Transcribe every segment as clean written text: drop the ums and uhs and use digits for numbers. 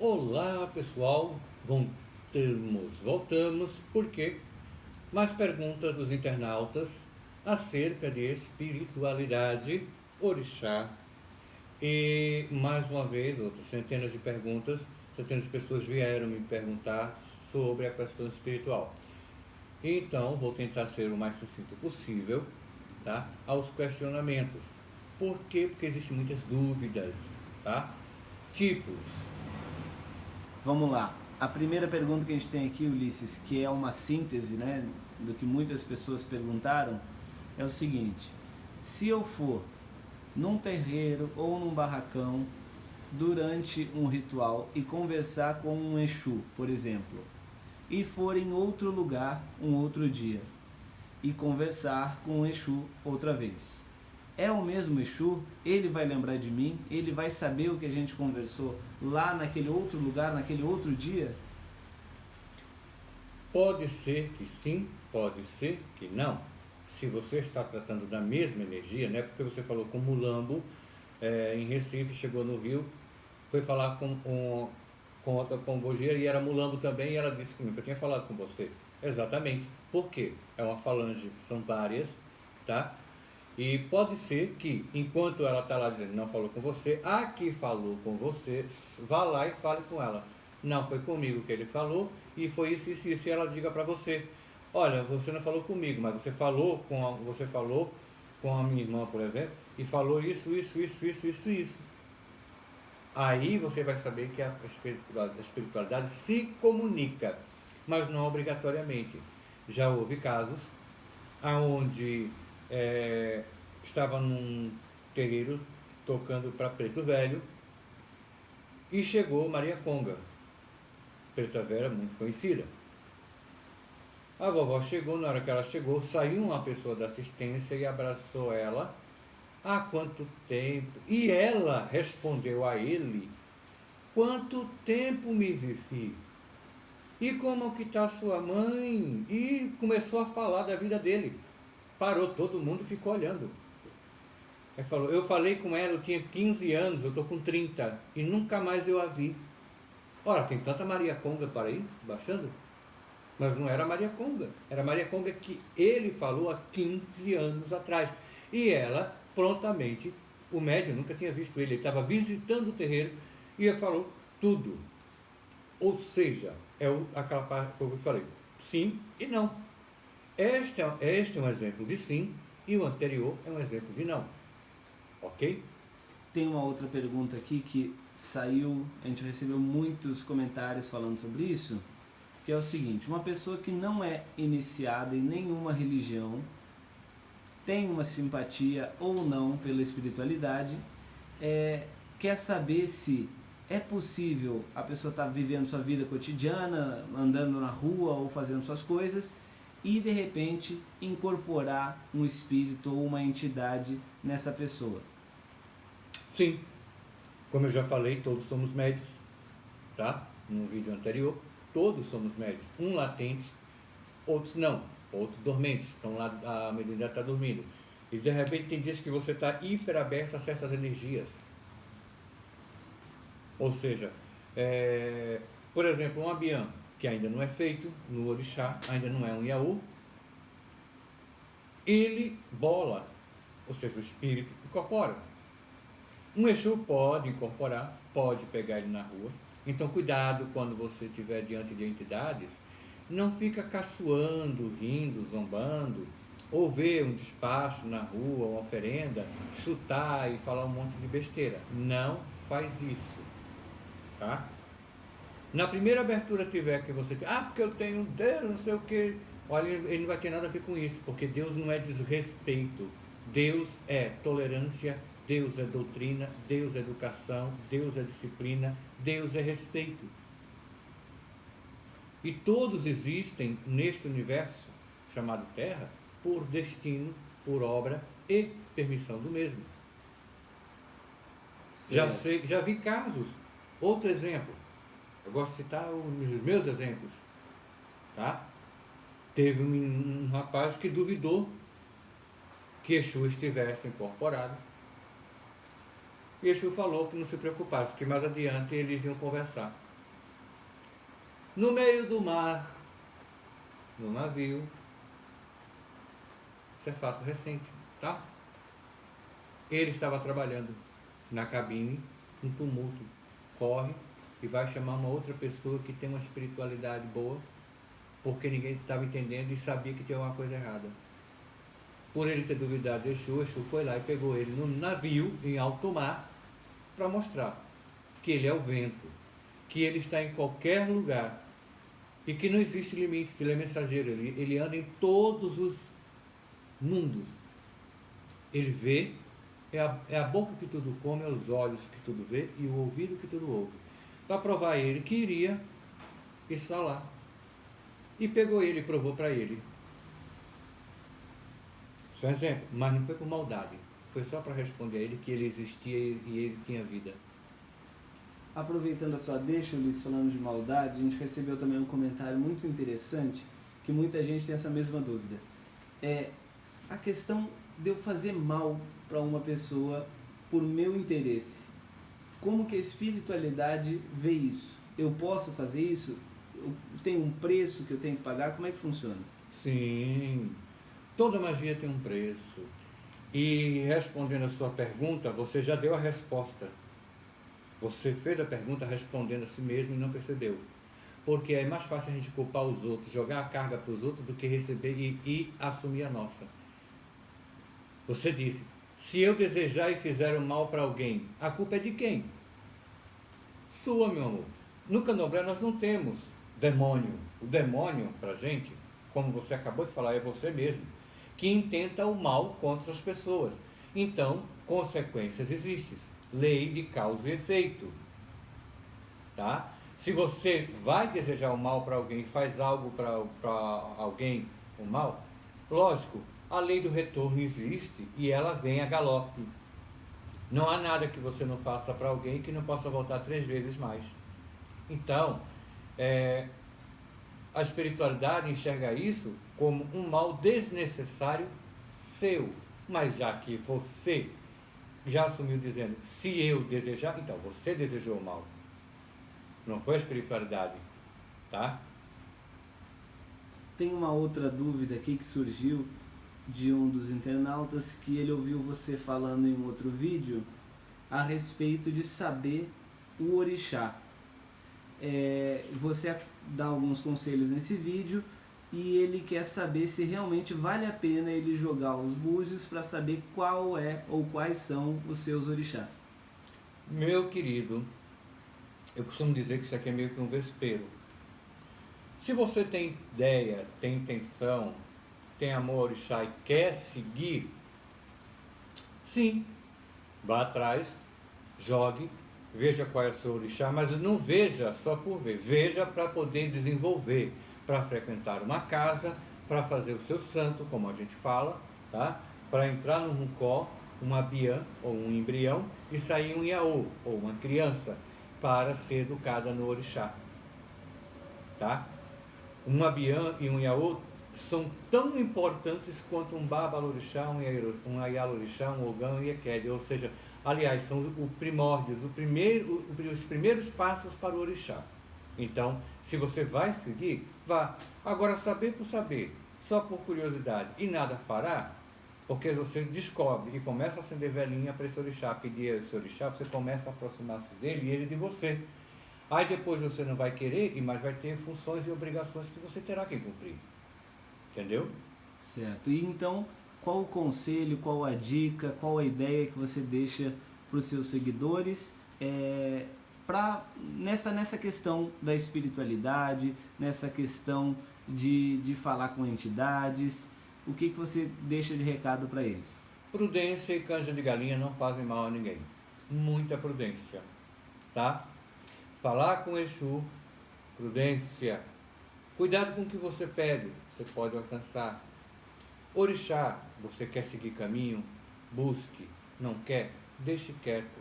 Olá pessoal, voltamos, porque mais perguntas dos internautas acerca de espiritualidade, orixá e mais uma vez, outras centenas de perguntas, centenas de pessoas vieram me perguntar sobre a questão espiritual. Então vou tentar ser o mais sucinto possível, tá? Aos questionamentos. Por quê? Porque existem muitas dúvidas, tá? Tipos. Vamos lá. A primeira pergunta que a gente tem aqui, Ulisses, que é uma síntese, né, do que muitas pessoas perguntaram, é o seguinte: se eu for num terreiro ou num barracão durante um ritual e conversar com um Exu, por exemplo, e for em outro lugar um outro dia e conversar com o Exu outra vez, é o mesmo Exu? Ele vai lembrar de mim? Ele vai saber o que a gente conversou lá naquele outro lugar, naquele outro dia? Pode ser que sim, pode ser que não. Se você está tratando da mesma energia, né? Porque você falou com Mulambo em Recife, chegou no Rio, foi falar com outra pombogira e era Mulambo também, e ela disse que nunca tinha falado com você. Exatamente. Por quê? É uma falange, são várias, tá? E pode ser que, enquanto ela está lá dizendo não falou com você, a que falou com você, vá lá e fale com ela. Não foi comigo que ele falou, e foi isso, e ela diga para você: olha, você não falou comigo, mas você falou com a minha irmã, por exemplo, e falou isso. Aí você vai saber que a espiritualidade se comunica, mas não obrigatoriamente. Já houve casos aonde estava num terreiro tocando para Preto Velho e chegou Maria Conga, Preta Vera muito conhecida. A vovó chegou, na hora que ela chegou, saiu uma pessoa da assistência e abraçou ela. Há quanto tempo? E ela respondeu a ele: quanto tempo, Mizifi? E como que está sua mãe? E começou a falar da vida dele. Parou, todo mundo ficou olhando. Ele falou: eu falei com ela, eu tinha 15 anos, eu estou com 30 e nunca mais eu a vi. Ora, tem tanta Maria Conga para aí, baixando? Mas não era Maria Conga, era Maria Conga que ele falou há 15 anos atrás. E ela, prontamente, o médium nunca tinha visto ele estava visitando o terreiro e ele falou tudo. Ou seja, aquela parte que eu falei, sim e não. Este é um exemplo de sim e o anterior é um exemplo de não. Ok? Tem uma outra pergunta aqui que saiu, a gente recebeu muitos comentários falando sobre isso, que é o seguinte: uma pessoa que não é iniciada em nenhuma religião, tem uma simpatia ou não pela espiritualidade, quer saber se é possível a pessoa estar vivendo sua vida cotidiana, andando na rua ou fazendo suas coisas, e de repente incorporar um espírito ou uma entidade nessa pessoa. Sim. Como eu já falei, todos somos médios, tá? No vídeo anterior, todos somos médios. Um latentes, outros não, outros dormentes, estão lá, a mediunidade está dormindo. E de repente tem dias que você está hiper aberto a certas energias. Ou seja, por exemplo, um abian, que ainda não é feito no orixá, ainda não é um iaú, ele bola, ou seja, o espírito incorpora. Um Exu pode incorporar, pode pegar ele na rua. Então cuidado quando você estiver diante de entidades, não fica caçoando, rindo, zombando, ou ver um despacho na rua, uma oferenda, chutar e falar um monte de besteira. Não faz isso, tá? Na primeira abertura tiver que você... porque eu tenho Deus, não sei o que. Olha, ele não vai ter nada a ver com isso, porque Deus não é desrespeito. Deus é tolerância, Deus é doutrina, Deus é educação, Deus é disciplina, Deus é respeito. E todos existem neste universo chamado Terra por destino, por obra e permissão do mesmo. Já vi casos. Outro exemplo. Eu gosto de citar os meus exemplos. Tá? Teve um rapaz que duvidou que Exu estivesse incorporado. E Exu falou que não se preocupasse, que mais adiante eles iam conversar. No meio do mar, no navio. Isso é fato recente, tá? Ele estava trabalhando na cabine, um tumulto. Corre e vai chamar uma outra pessoa que tem uma espiritualidade boa, porque ninguém estava entendendo e sabia que tinha alguma coisa errada. Por ele ter duvidado de Exu, Exu foi lá e pegou ele no navio, em alto mar, para mostrar que ele é o vento, que ele está em qualquer lugar e que não existe limite, ele é mensageiro, ele anda em todos os mundos. Ele vê, é a boca que tudo come, é os olhos que tudo vê e o ouvido que tudo ouve. Para provar ele que iria estar lá. E pegou ele e provou para ele. Só um exemplo, mas não foi por maldade. Foi só para responder a ele que ele existia e ele tinha vida. Aproveitando a sua deixa, Ulisses, falando de maldade, a gente recebeu também um comentário muito interessante, que muita gente tem essa mesma dúvida. É a questão de eu fazer mal para uma pessoa por meu interesse. Como que a espiritualidade vê isso? Eu posso fazer isso? Eu tenho um preço que eu tenho que pagar? Como é que funciona? Sim, toda magia tem um preço. E respondendo a sua pergunta, você já deu a resposta. Você fez a pergunta respondendo a si mesmo e não percebeu. Porque é mais fácil a gente culpar os outros, jogar a carga para os outros, do que receber e assumir a nossa. Você disse, se eu desejar e fizer o mal para alguém, a culpa é de quem? Sua, meu amor. No Candomblé nós não temos demônio. O demônio, para a gente, como você acabou de falar, é você mesmo, que intenta o mal contra as pessoas. Então, consequências existem. Lei de causa e efeito. Tá? Se você vai desejar o mal para alguém, faz algo para alguém, o mal, lógico, a lei do retorno existe e ela vem a galope. Não há nada que você não faça para alguém que não possa voltar 3 vezes mais. Então, a espiritualidade enxerga isso como um mal desnecessário seu. Mas já que você já assumiu dizendo, se eu desejar, então você desejou o mal. Não foi a espiritualidade, tá? Tem uma outra dúvida aqui que surgiu de um dos internautas, que ele ouviu você falando em um outro vídeo a respeito de saber o orixá. Você dá alguns conselhos nesse vídeo e ele quer saber se realmente vale a pena ele jogar os búzios para saber qual é ou quais são os seus orixás. Meu querido, eu costumo dizer que isso aqui é meio que um vespeiro. Se você tem ideia, tem intenção, tem amor ao orixá e quer seguir, sim, vá atrás, jogue, veja qual é o seu orixá, mas não veja só por ver, veja para poder desenvolver, para frequentar uma casa, para fazer o seu santo, como a gente fala, tá? Para entrar no runcó, uma biã ou um embrião e sair um iaô, ou uma criança, para ser educada no orixá, tá? Uma biã e um iaô são tão importantes quanto um babalorixá, um ayalorixá, um ogã e equede, ou seja, aliás, são os primórdios, os primeiros passos para o orixá. Então, se você vai seguir, vá. Agora, saber por saber, só por curiosidade e nada fará, porque você descobre e começa a acender velhinha para esse orixá, pedir a esse orixá, você começa a aproximar-se dele e ele de você. Aí depois você não vai querer, mas vai ter funções e obrigações que você terá que cumprir. Entendeu? Certo. E então, qual o conselho, qual a dica, qual a ideia que você deixa para os seus seguidores nessa questão da espiritualidade, nessa questão de falar com entidades? O que você deixa de recado para eles? Prudência e canja de galinha não fazem mal a ninguém. Muita prudência, tá? Falar com Exu, prudência. Cuidado com o que você pede, você pode alcançar. Orixá, você quer seguir caminho? Busque. Não quer? Deixe quieto.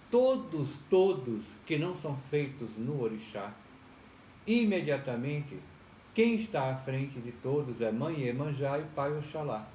Todos que não são feitos no orixá, imediatamente, quem está à frente de todos é Mãe Iemanjá e Pai Oxalá.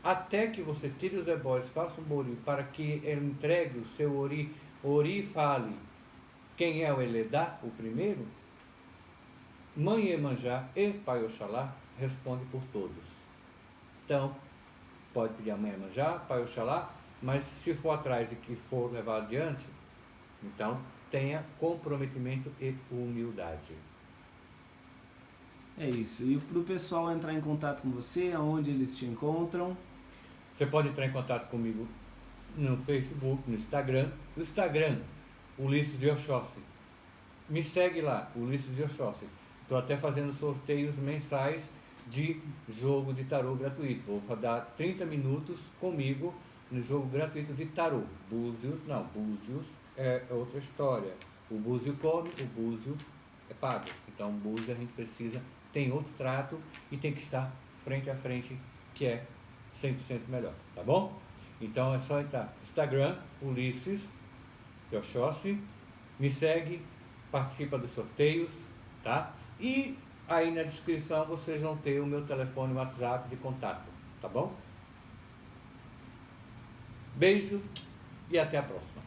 Até que você tire os ebóis, faça um bori, para que ele entregue o seu ori fale quem é o Eledá, o primeiro, Mãe Iemanjá e Pai Oxalá responde por todos. Então, pode pedir a Mãe Iemanjá, Pai Oxalá, mas se for atrás e que for levar adiante, então tenha comprometimento e humildade. É isso. E para o pessoal entrar em contato com você, aonde eles te encontram? Você pode entrar em contato comigo no Facebook, no Instagram. No Instagram, Ulisses de Oxóssi. Me segue lá, Ulisses de Oxóssi. Estou até fazendo sorteios mensais de jogo de tarô gratuito. Vou dar 30 minutos comigo no jogo gratuito de tarô. Búzios, não, Búzios é outra história. O búzio come, o búzio é pago. Então, o búzio a gente precisa, tem outro trato e tem que estar frente a frente, que é 100% melhor, tá bom? Então é só entrar Instagram, Ulisses de Oxóssi, me segue, participa dos sorteios, tá? E aí na descrição vocês vão ter o meu telefone, WhatsApp de contato, tá bom? Beijo e até a próxima.